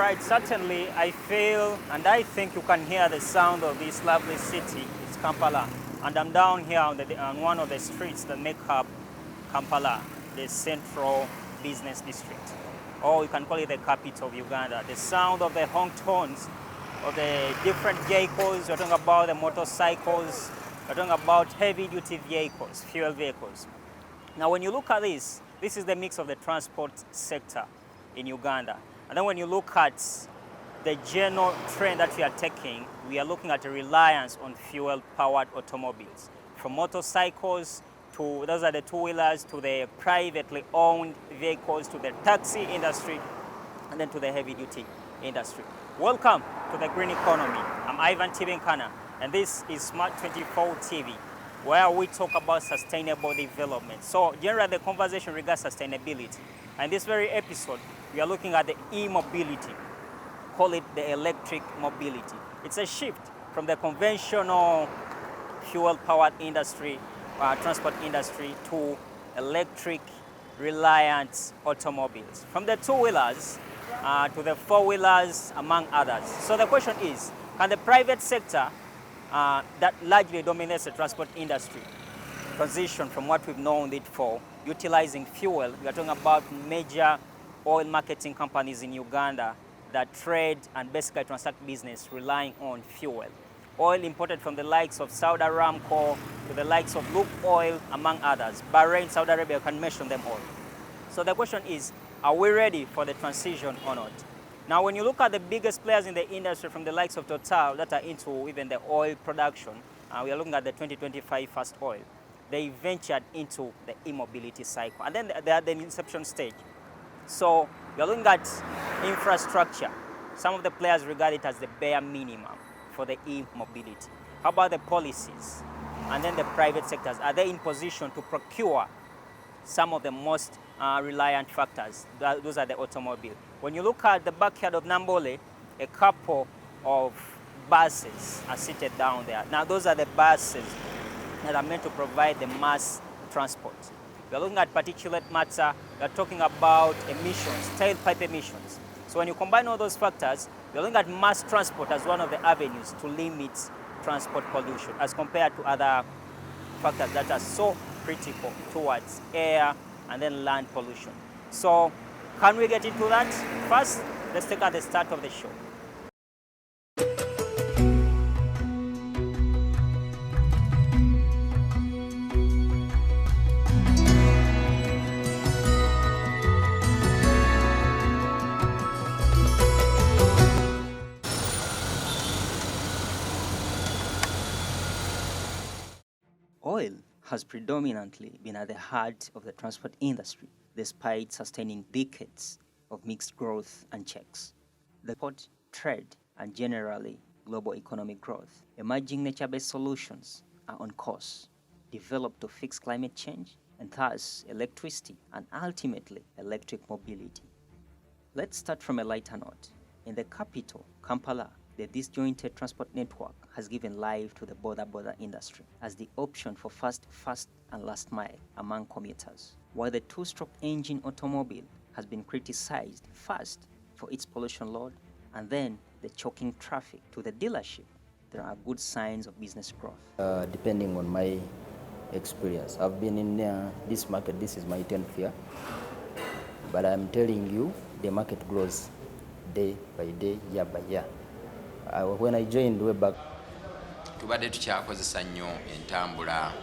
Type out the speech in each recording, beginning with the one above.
right, certainly I feel and I think you can hear the sound of this lovely city. It's Kampala. And I'm down here on one of the streets that make up Kampala, the central business district. Or you can call it the capital of Uganda. The sound of the honk horns of the different vehicles. We're talking about the motorcycles. We're talking about heavy-duty vehicles, fuel vehicles. Now, when you look at this is the mix of the transport sector in Uganda. And then when you look at the general trend that we are taking, we are looking at a reliance on fuel-powered automobiles. From motorcycles to, those are the two-wheelers, to the privately owned vehicles, to the taxi industry, and then to the heavy-duty industry. Welcome to the Green Economy. I'm Ivan Tibenkana, and this is Smart 24 TV, where we talk about sustainable development. So generally the conversation regards sustainability. And this very episode, we are looking at the e-mobility, call it the electric mobility. It's a shift from the conventional fuel-powered industry, transport industry, to electric reliant automobiles. From the two-wheelers to the four-wheelers, among others. So the question is, can the private sector that largely dominates the transport industry transition from what we've known it for, utilizing fuel? We are talking about major oil marketing companies in Uganda that trade and basically transact business relying on fuel. Oil imported from the likes of Saudi Aramco to the likes of Luke Oil, among others. Bahrain, Saudi Arabia, can mention them all. So the question is, are we ready for the transition or not? Now, when you look at the biggest players in the industry, from the likes of Total that are into even the oil production, we are looking at the 2025 Fast Oil. They ventured into the e-mobility cycle, and then they are at the inception stage. So we are looking at infrastructure. Some of the players regard it as the bare minimum for the e-mobility. How about the policies? And then the private sectors, are they in position to procure some of the most reliant factors? Those are the automobile. When you look at the backyard of Nambole, a couple of buses are seated down there. Now, those are the buses that are meant to provide the mass transport. We're looking at particulate matter, we're talking about emissions, tailpipe emissions. So when you combine all those factors, we're looking at mass transport as one of the avenues to limit transport pollution as compared to other factors that are so critical towards air and then land pollution. So can we get into that? First, let's take at the start of the show. Oil has predominantly been at the heart of the transport industry, despite sustaining decades of mixed growth and checks. The port, trade, and generally global economic growth, emerging nature-based solutions are on course, developed to fix climate change, and thus electricity and ultimately electric mobility. Let's start from a lighter note. In the capital, Kampala, the disjointed transport network has given life to the border industry as the option for first and last mile among commuters. While the two-stroke engine automobile has been criticized first for its pollution load and then the choking traffic to the dealership, there are good signs of business growth. Depending on my experience, I've been in this market, this is my 10th year, but I'm telling you, the market grows day by day, year by year. When I joined way back, tubadde tukyakozesa nnyo entambula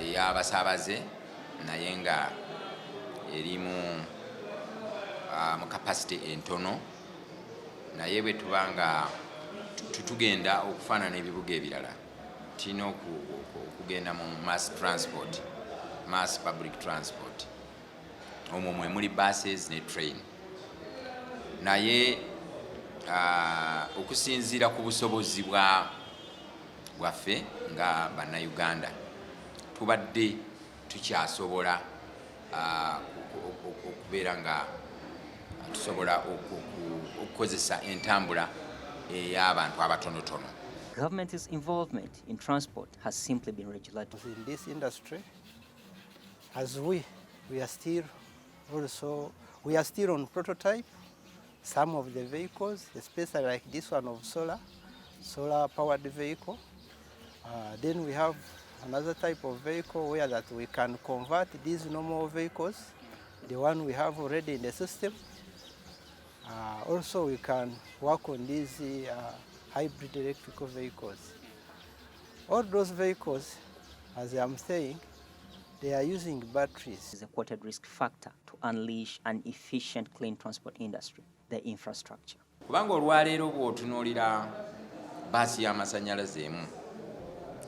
ey'abasaabaze naye nga erimu mu capacity entono, naye bwe tuba nga tugenda okufaanana ebibuga ebirala tulina okugenda mu mass transport, mass public transport, omwo mwe muli buses ne train. Naye okusinziira ku busobozi bwaffe nga bannayuganda tubadde tukyasobola okubeera nga tusobola okukozesa entambula ey'abantu abatonotono. Government's involvement in transport has simply been regulated. In this industry, as we are still also We are still on prototype. Some of the vehicles, especially like this one of solar-powered vehicle. Then we have another type of vehicle where that we can convert these normal vehicles, the one we have already in the system. Also, we can work on these hybrid electrical vehicles. All those vehicles, as I'm saying, they are using batteries. Is a quoted risk factor to unleash an efficient clean transport industry, the infrastructure. Kubanga olwaleero bw'otunuulira baasi y'amasannyalaze emu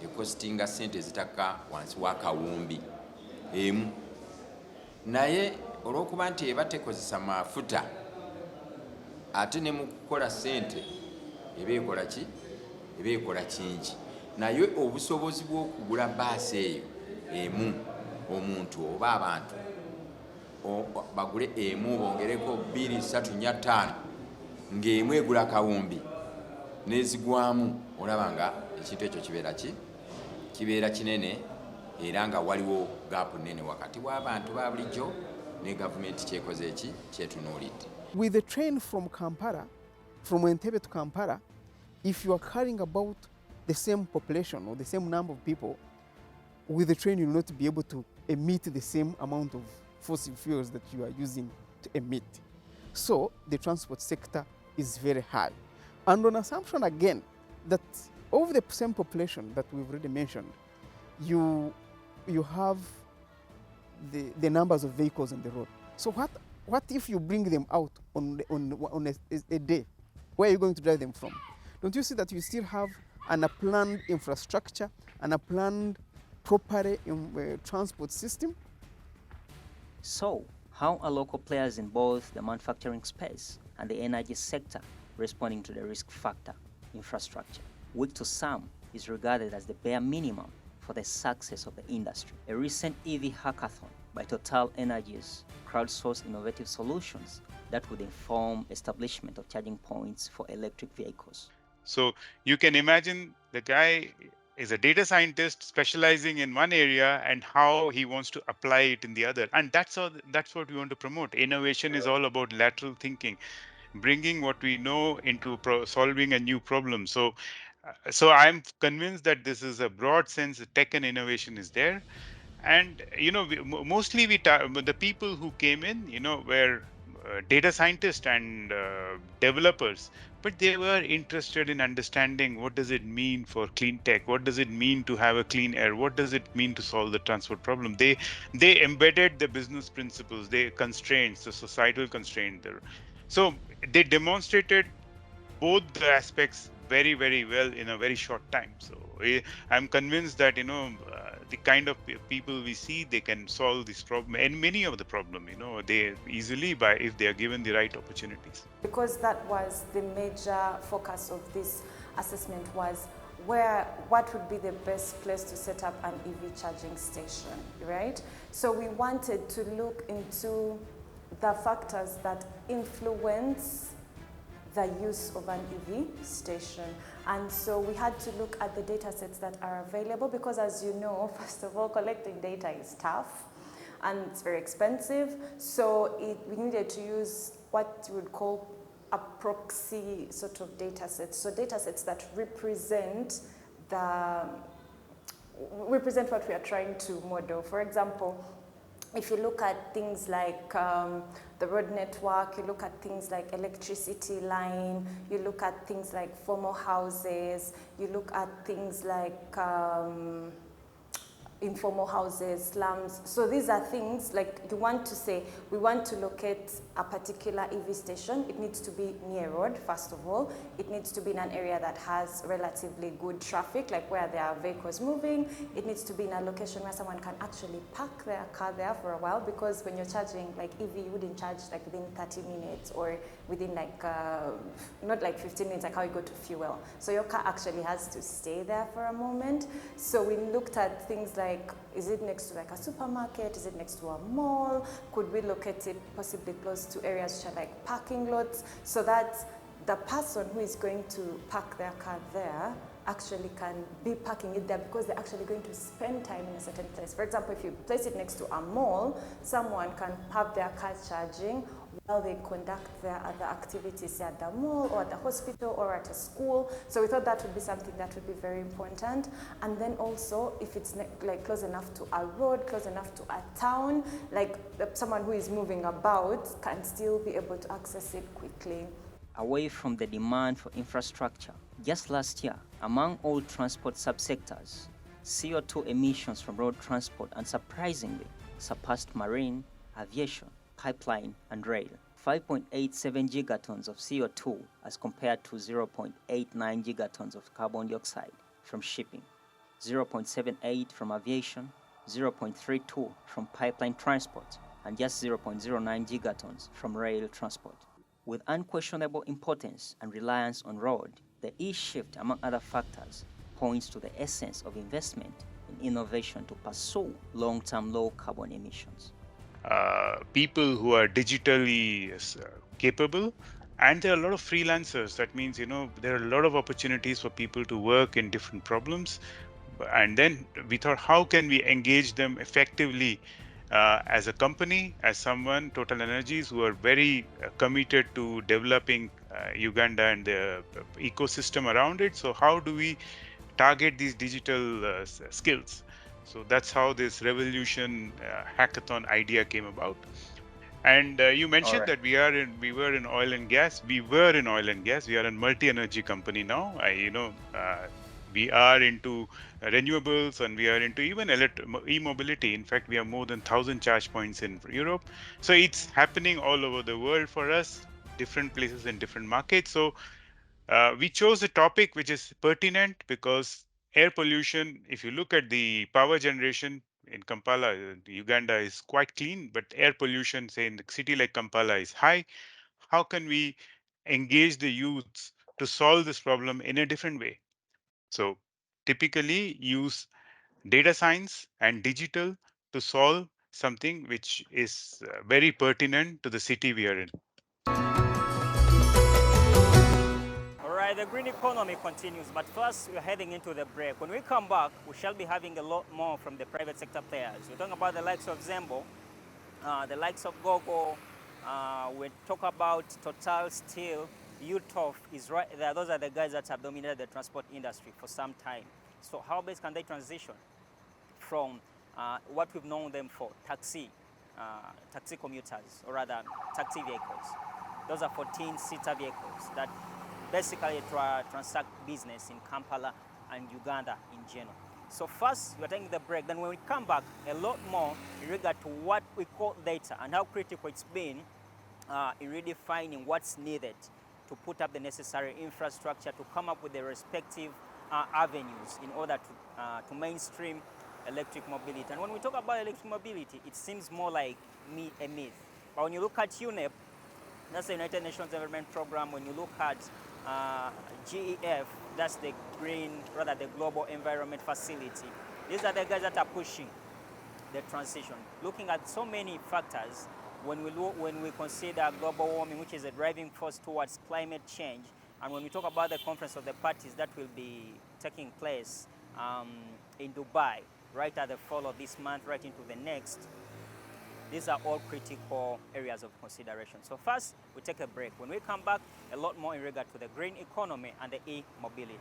ekostinga ssente ezitakka wansi wa kawumbi emu, naye olw'okuba nti eba tekozesa mafuta ate ne mu kukola ssente eba ekola ki? Eba ekola kingi. Naye obusobozi bw'okugula baasi eyo emu omuntu oba abantu bagule emu bongereko 2, 3, 4, 5 ng'emu egula kawumbi n'ezigwamu, olaba nga ekintu ekyo kibeera ki? Kibeera kinene era nga waliwo gaapu nnene wakati w'abantu ba bulijjo ne gavumenti kyekoze eki? Kyetunuulidde. With the train from Kampala, from Entebbe to Kampala, if you are carrying about the same population or the same number of people, with the train you will not be able to emit the same amount of fossil fuels that you are using to emit. So the transport sector is very high. And on assumption again that of the same population that we've already mentioned, you have the numbers of vehicles on the road. So what if you bring them out on a day? Where are you going to drive them from? Don't you see that you still have a planned infrastructure and a planned proper transport system? So, how are local players in both the manufacturing space and the energy sector responding to the risk factor infrastructure, which to some is regarded as the bare minimum for the success of the industry? A recent EV hackathon by Total Energies crowdsourced innovative solutions that would inform establishment of charging points for electric vehicles. So you can imagine the guy is a data scientist specializing in one area and how he wants to apply it in the other. And that's what we want to promote. Innovation is all about lateral thinking, bringing what we know into solving a new problem. So I'm convinced that this is a broad sense that tech and innovation is there. And, mostly the people who came in, were data scientists and developers, but they were interested in understanding what does it mean for clean tech, what does it mean to have a clean air, what does it mean to solve the transport problem. They embedded the business principles, the constraints, the societal constraints there. So they demonstrated both the aspects very, very well in a very short time. So I'm convinced that the kind of people we see, they can solve this problem and many of the problem, they easily if they are given the right opportunities. Because that was the major focus of this assessment, was what would be the best place to set up an EV charging station, right? So we wanted to look into the factors that influence the use of an EV station. And so we had to look at the data sets that are available, because as you know, first of all, collecting data is tough and it's very expensive. So we needed to use what you would call a proxy sort of data sets. So data sets that represent what we are trying to model. For example, if you look at things like the road network, you look at things like electricity line, you look at things like formal houses, you look at things like informal houses, slums. So these are things like we want to locate a particular EV station. It needs to be near road, first of all. It needs to be in an area that has relatively good traffic, like where there are vehicles moving. It needs to be in a location where someone can actually park their car there for a while, because when you're charging like EV, you wouldn't charge like within 30 minutes or within like, not like 15 minutes, like how you go to fuel. So your car actually has to stay there for a moment. So we looked at things like, is it next to like a supermarket? Is it next to a mall? Could we locate it possibly close to areas which are like parking lots, so that the person who is going to park their car there actually can be parking it there, because they're actually going to spend time in a certain place. For example, if you place it next to a mall, someone can have their car charging while they conduct their other activities at the mall or at the hospital or at a school. So we thought that would be something that would be very important. And then also, if it's like close enough to a road, close enough to a town, like someone who is moving about can still be able to access it quickly. Away from the demand for infrastructure, just last year, among all transport subsectors, CO2 emissions from road transport unsurprisingly surpassed marine, aviation, pipeline, and rail. 5.87 gigatons of CO2 as compared to 0.89 gigatons of carbon dioxide from shipping, 0.78 from aviation, 0.32 from pipeline transport, and just 0.09 gigatons from rail transport. With unquestionable importance and reliance on road, the E-shift, among other factors, points to the essence of investment in innovation to pursue long-term low carbon emissions. People who are digitally capable, and there are a lot of freelancers. That means, there are a lot of opportunities for people to work in different problems. And then we thought, how can we engage them effectively as a company, as someone, Total Energies, who are very committed to developing Uganda and the ecosystem around it. So how do we target these digital skills? So that's how this revolution hackathon idea came about. And you mentioned that we were in oil and gas. We were in oil and gas. We are a multi-energy company now. We are into renewables, and we are into even e-mobility. In fact, we have more than 1,000 charge points in Europe. So it's happening all over the world for us, different places in different markets. So we chose a topic which is pertinent because air pollution, if you look at the power generation in Kampala, Uganda is quite clean, but air pollution, say in a city like Kampala, is high. How can we engage the youths to solve this problem in a different way? So typically use data science and digital to solve something which is very pertinent to the city we are in. All right, the green economy continues, but first we're heading into the break. When we come back, we shall be having a lot more from the private sector players. We're talking about the likes of Zembo, the likes of Gogo. We talk about Total Steel, UTOF is right there. Those are the guys that have dominated the transport industry for some time. So how best can they transition from what we've known them for, taxi commuters, or rather taxi vehicles. Those are 14-seater vehicles that basically transact business in Kampala and Uganda in general. So first, we're taking the break. Then when we come back, a lot more in regard to what we call data and how critical it's been in redefining what's needed to put up the necessary infrastructure to come up with the respective avenues in order to mainstream electric mobility. And when we talk about electric mobility, it seems more like a myth. But when you look at UNEP, that's the United Nations Environment Program. When you look at GEF, that's the Global Environment Facility. These are the guys that are pushing the transition, looking at so many factors. When we consider global warming, which is a driving force towards climate change, and when we talk about the conference of the parties that will be taking place in Dubai, right at the fall of this month, right into the next, these are all critical areas of consideration. So first, we take a break. When we come back, a lot more in regard to the green economy and the e-mobility.